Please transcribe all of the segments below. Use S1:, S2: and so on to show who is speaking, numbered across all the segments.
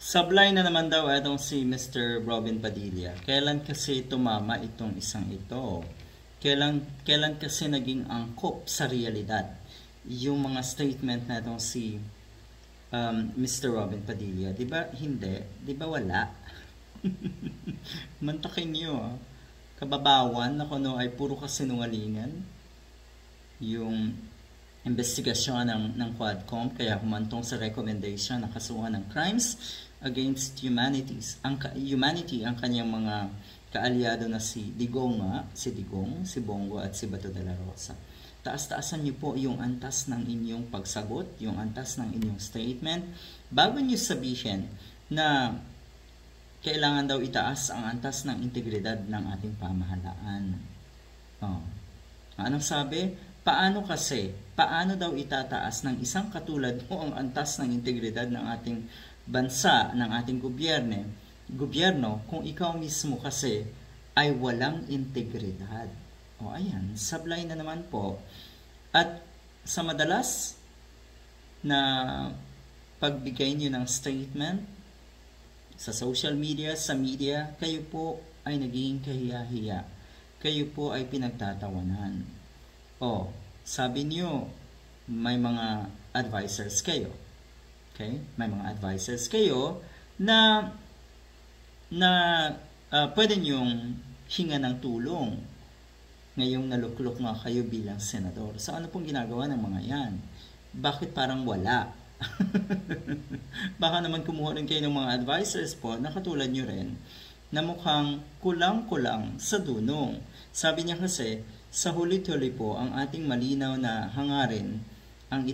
S1: Sablay na naman daw itong si Mr. Robin Padilla. Kailan kasi tumama itong isang ito? Kailan kasi naging angkop sa realidad yung mga statement na itong si Mr. Robin Padilla? Diba hindi? Diba wala? Mantakin nyo kababawan na kuno ay puro kasinungalingan yung investigasyon ng Quadcom, kaya humantong sa recommendation na kasuhan ng crimes against humanity ang kanyang mga kaalyado na si Digong, si Bongo at si Bato de la Rosa. Taas-taasan niyo po yung antas ng inyong pagsagot, yung antas ng inyong statement, bago niyo sabihin na kailangan daw itaas ang antas ng integridad ng ating pamahalaan. Anong sabi? Paano daw itataas ng isang katulad mo ang antas ng integridad ng ating bansa, ng ating gobyerno, kung ikaw mismo kasi ay walang integridad? Ayan, sablay na naman po. At sa madalas na pagbigay niyo ng statement sa social media, sa media, kayo po ay naging kahiya-hiya. Kayo po ay pinagtatawanan. Sabi niyo, may mga advisors kayo. Okay? May mga advisors kayo na pwede niyong hinga ng tulong ngayong naluklok nga kayo bilang senador. So ano pong ginagawa ng mga yan? Bakit parang wala? Baka naman kumuha rin kayo ng mga advisors po na katulad nyo rin na mukhang kulang-kulang sa dunong. Sabi niya kasi, sa huli-huli po ang ating malinaw na hangarin ang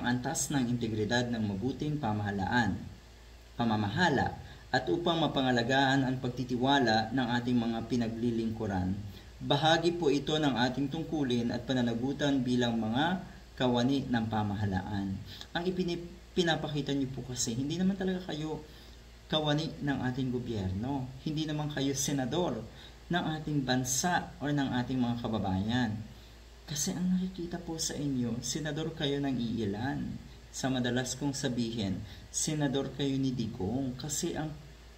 S1: antas ng integridad ng mabuting pamamahala at upang mapangalagaan ang pagtitiwala ng ating mga pinaglilingkuran. Bahagi po ito ng ating tungkulin at pananagutan bilang mga kawani ng pamahalaan. Ang pinapakita niyo po kasi, hindi naman talaga kayo kawani ng ating gobyerno. Hindi naman kayo senador ng ating bansa o ng ating mga kababayan. Kasi ang nakikita po sa inyo, senador kayo ng iilan. Sa madalas kong sabihin, senador kayo ni Digong. Kasi ang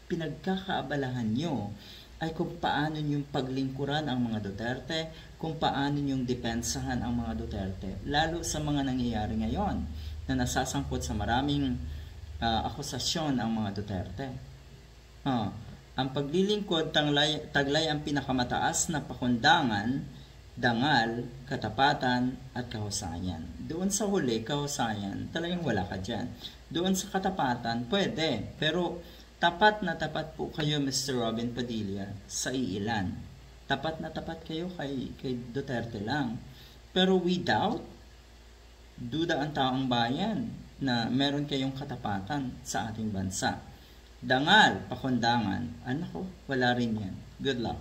S1: pinagkakaabalahan nyo ay kung paano yung paglingkuran ang mga Duterte, kung paano yung depensahan ang mga Duterte. Lalo sa mga nangyayari ngayon na nasasangkot sa maraming akusasyon ang mga Duterte. Ang paglilingkod taglay ang pinakamataas na pakundangan, dangal, katapatan at kahusayan. Doon sa huli, kahusayan, talagang wala ka dyan. Doon sa katapatan, pwede. Pero tapat na tapat po kayo, Mr. Robin Padilla, sa iilan. Tapat na tapat kayo kay Duterte lang. Pero without, duda ang taong bayan na meron kayong katapatan sa ating bansa. Dangal, pakundangan, wala rin yan. Good luck.